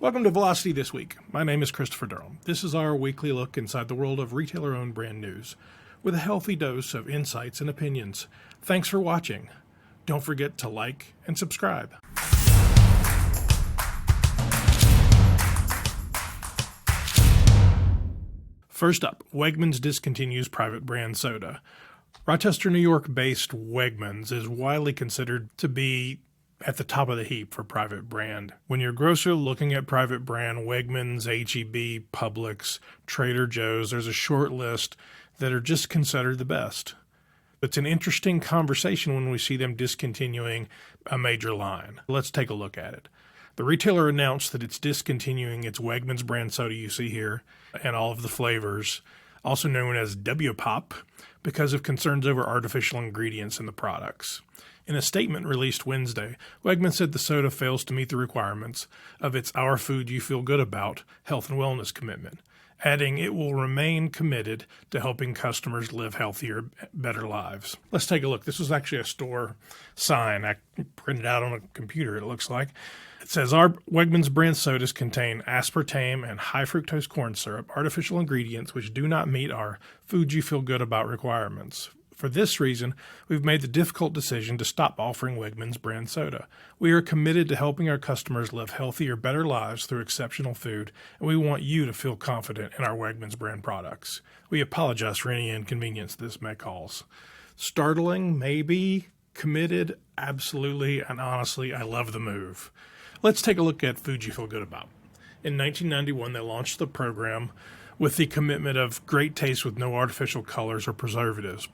Welcome to Velocity This Week. My name is Christopher Durham. This is our weekly look inside the world of retailer-owned brand news, with a healthy dose of insights and opinions. Thanks for watching. Don't forget to like and subscribe. First up, Wegmans discontinues private brand soda. Rochester, New York-based Wegmans is widely considered to be at the top of the heap for private brand. When you're a grocer looking at private brand, Wegmans, H-E-B, Publix, Trader Joe's, there's a short list that are just considered the best. It's an interesting conversation when we see them discontinuing a major line. Let's take a look at it. The retailer announced that it's discontinuing its Wegmans brand soda you see here and all of the flavors, also known as W-Pop, because of concerns over artificial ingredients in the products. In a statement released Wednesday, Wegmans said the soda fails to meet the requirements of its Our Food You Feel Good About health and wellness commitment, adding it will remain committed to helping customers live healthier, better lives. Let's take a look. This was actually a store sign I printed out on a computer, it looks like. It says, our Wegmans brand sodas contain aspartame and high fructose corn syrup, artificial ingredients which do not meet our Food You Feel Good About requirements. For this reason, we've made the difficult decision to stop offering Wegmans brand soda. We are committed to helping our customers live healthier, better lives through exceptional food, and we want you to feel confident in our Wegmans brand products. We apologize for any inconvenience this may cause. Startling, maybe. Committed, absolutely, and honestly, I love the move. Let's take a look at Food You Feel Good About. In 1991, they launched the program with the commitment of great taste with no artificial colors or preservatives.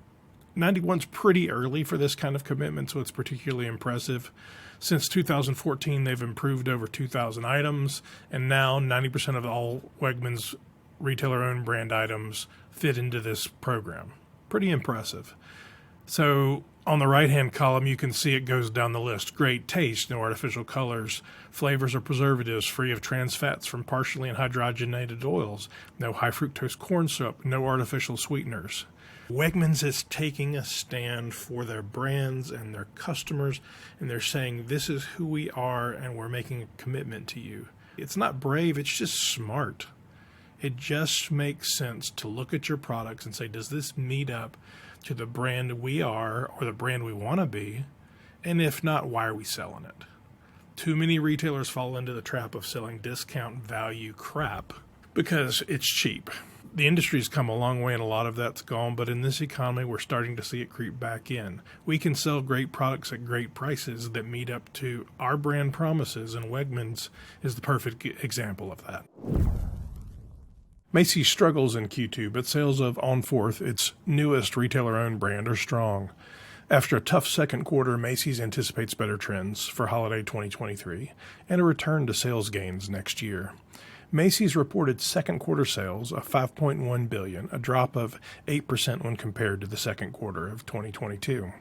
91's pretty early for this kind of commitment, so it's particularly impressive. Since 2014, they've improved over 2,000 items, and now 90% of all Wegmans retailer-owned brand items fit into this program. Pretty impressive. So on the right-hand column, you can see it goes down the list. Great taste, no artificial colors, flavors or preservatives, free of trans fats from partially hydrogenated oils, no high fructose corn syrup, no artificial sweeteners. Wegmans is taking a stand for their brands and their customers, and they're saying, this is who we are, and we're making a commitment to you. It's not brave, it's just smart. It just makes sense to look at your products and say, does this meet up to the brand we are or the brand we want to be? And if not, why are we selling it? Too many retailers fall into the trap of selling discount value crap because it's cheap. The industry's come a long way and a lot of that's gone, but in this economy, we're starting to see it creep back in. We can sell great products at great prices that meet up to our brand promises, and Wegmans is the perfect example of that. Macy struggles in Q2, but sales of On 4th, its newest retailer-owned brand, are strong. After a tough second quarter, Macy's anticipates better trends for holiday 2023 and a return to sales gains next year. Macy's reported second quarter sales of $5.1 billion, a drop of 8% when compared to the second quarter of 2022.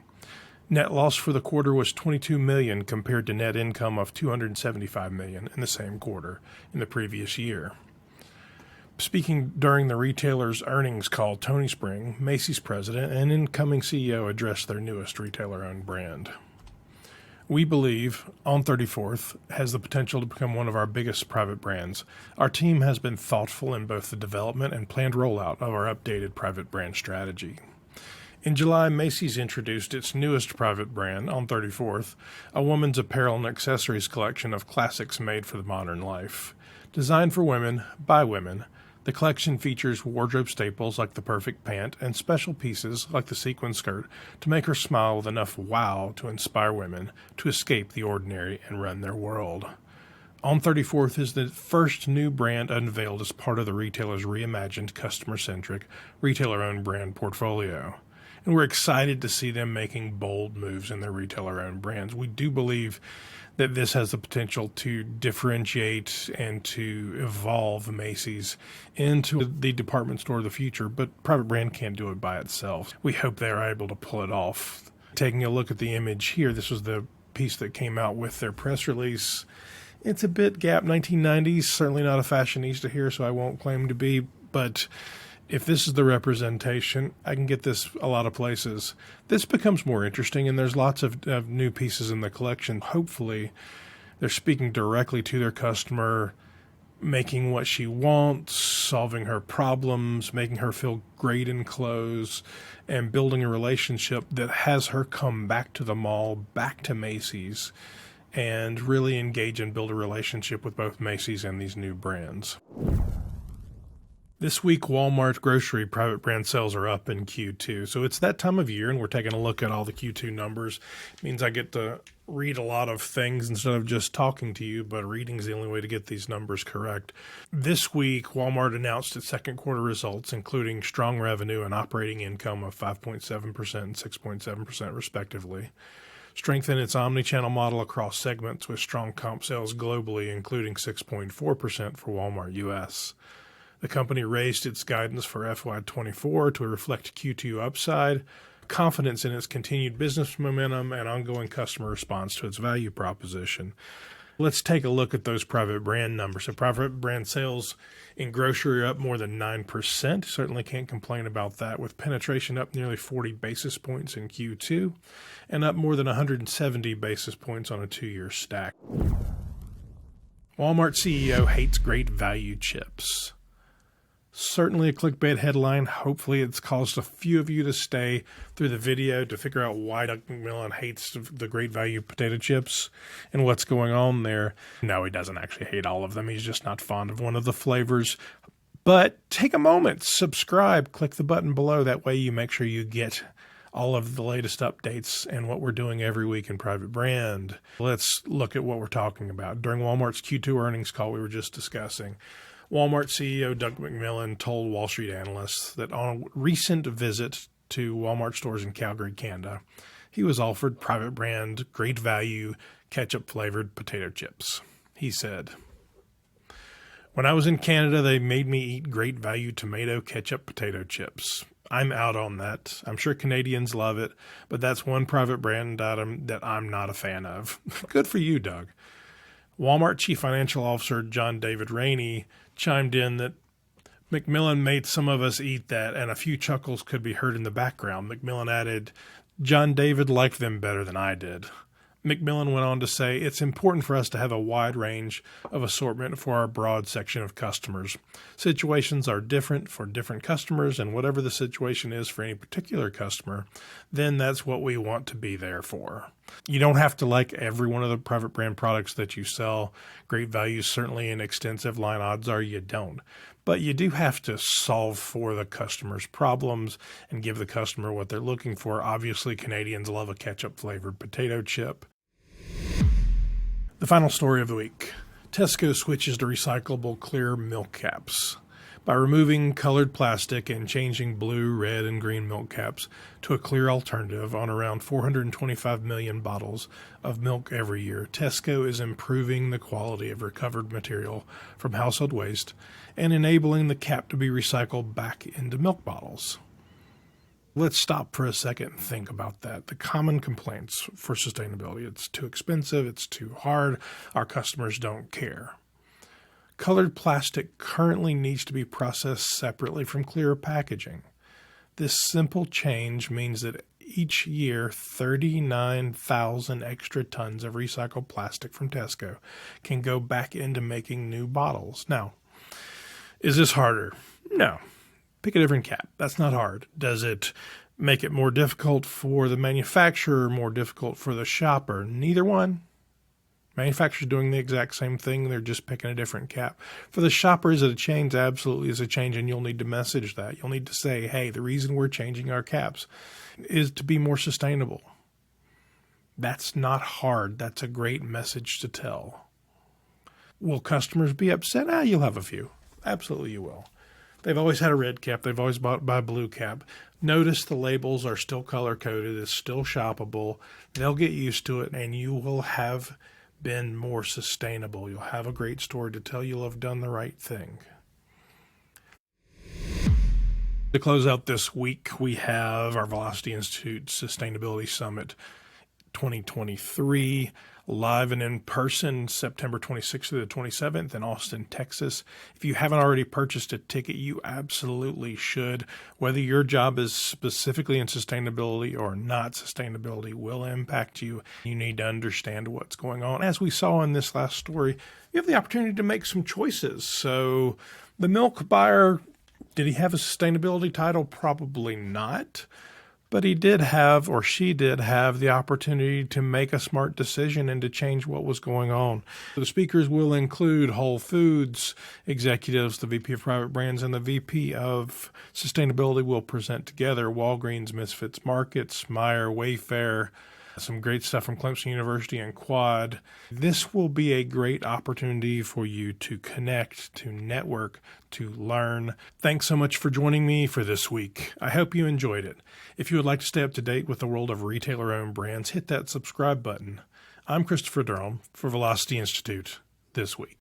Net loss for the quarter was $22 million compared to net income of $275 million in the same quarter in the previous year. Speaking during the retailer's earnings call, Tony Spring, Macy's president and incoming CEO, addressed their newest retailer-owned brand. We believe On 34th has the potential to become one of our biggest private brands. Our team has been thoughtful in both the development and planned rollout of our updated private brand strategy. In July, Macy's introduced its newest private brand, On 34th, a women's apparel and accessories collection of classics made for the modern life. Designed for women, by women, the collection features wardrobe staples like the perfect pant and special pieces like the sequin skirt to make her smile with enough wow to inspire women to escape the ordinary and run their world. On 34th is the first new brand unveiled as part of the retailer's reimagined customer-centric retailer-owned brand portfolio. And we're excited to see them making bold moves in their retailer-owned brands. We do believe that this has the potential to differentiate and to evolve Macy's into the department store of the future, but private brand can't do it by itself. We hope they are able to pull it off. Taking a look at the image here, this was the piece that came out with their press release. It's a bit Gap 1990s, certainly not a fashionista here, so I won't claim to be, but if this is the representation, I can get this a lot of places. This becomes more interesting, and there's lots of new pieces in the collection. Hopefully, they're speaking directly to their customer making what she wants, solving her problems, making her feel great in clothes, and building a relationship that has her come back to the mall, back to Macy's, and really engage and build a relationship with both Macy's and these new brands. This week, Walmart grocery private brand sales are up in Q2. So it's that time of year, and we're taking a look at all the Q2 numbers. It means I get to read a lot of things instead of just talking to you, but reading is the only way to get these numbers correct. This week, Walmart announced its second quarter results, including strong revenue and operating income of 5.7% and 6.7% respectively. Strengthen its omnichannel model across segments with strong comp sales globally, including 6.4% for Walmart US. The company raised its guidance for FY24 to reflect Q2 upside, confidence in its continued business momentum, and ongoing customer response to its value proposition. Let's take a look at those private brand numbers. So private brand sales in grocery are up more than 9%. Certainly can't complain about that, with penetration up nearly 40 basis points in Q2 and up more than 170 basis points on a 2-year stack. Walmart CEO hates great value chips. Certainly a clickbait headline. Hopefully it's caused a few of you to stay through the video to figure out why Doug McMillon hates the great value potato chips and what's going on there. No, he doesn't actually hate all of them. He's just not fond of one of the flavors. But take a moment, subscribe, click the button below. That way you make sure you get all of the latest updates and what we're doing every week in private brand. Let's look at what we're talking about. During Walmart's Q2 earnings call we were just discussing, Walmart CEO Doug McMillon told Wall Street analysts that on a recent visit to Walmart stores in Calgary, Canada, he was offered private brand, great value, ketchup-flavored potato chips. He said, "When I was in Canada, they made me eat great value tomato ketchup potato chips. I'm out on that. I'm sure Canadians love it, but that's one private brand item that I'm not a fan of." Good for you, Doug. Walmart Chief Financial Officer John David Rainey chimed in that McMillon made some of us eat that, and a few chuckles could be heard in the background. McMillon added, "John David liked them better than I did." McMillon went on to say, "It's important for us to have a wide range of assortment for our broad section of customers. Situations are different for different customers, and whatever the situation is for any particular customer, then that's what we want to be there for." You don't have to like every one of the private brand products that you sell. Great value is certainly an extensive line. Odds are you don't. But you do have to solve for the customer's problems and give the customer what they're looking for. Obviously, Canadians love a ketchup-flavored potato chip. The final story of the week. Tesco switches to recyclable clear milk caps. By removing colored plastic and changing blue, red, and green milk caps to a clear alternative on around 425 million bottles of milk every year, Tesco is improving the quality of recovered material from household waste and enabling the cap to be recycled back into milk bottles. Let's stop for a second and think about that. The common complaints for sustainability: it's too expensive, it's too hard, our customers don't care. Colored plastic currently needs to be processed separately from clear packaging. This simple change means that each year 39,000 extra tons of recycled plastic from Tesco can go back into making new bottles. Now, is this harder? No. Pick a different cap. That's not hard. Does it make it more difficult for the manufacturer, more difficult for the shopper? Neither one. Manufacturers doing the exact same thing. They're just picking a different cap. For the shopper, is it a change? Absolutely is a change, and you'll need to message that. You'll need to say, hey, the reason we're changing our caps is to be more sustainable. That's not hard. That's a great message to tell. Will customers be upset? You'll have a few. Absolutely you will. They've always had a red cap. They've always bought by a blue cap. Notice the labels are still color-coded. It's still shoppable. They'll get used to it, and you will have been more sustainable. You'll have a great story to tell. You'll have done the right thing. To close out this week, we have our Velocity Institute Sustainability Summit 2023. live and in person September 26th through the 27th in Austin, Texas. If you haven't already purchased a ticket, you absolutely should. Whether your job is specifically in sustainability or not, sustainability will impact you. You need to understand what's going on. As we saw in this last story, you have the opportunity to make some choices. So the milk buyer, did he have a sustainability title? Probably not. But he did have, or she did have, the opportunity to make a smart decision and to change what was going on. The speakers will include Whole Foods executives, the VP of Private Brands, and the VP of Sustainability will present together. Walgreens, Misfits Markets, Meijer, Wayfair, some great stuff from Clemson University and Quad. This will be a great opportunity for you to connect, to network, to learn. Thanks so much for joining me for this week. I hope you enjoyed it. If you would like to stay up to date with the world of retailer-owned brands, hit that subscribe button. I'm Christopher Durham for Velocity Institute This Week.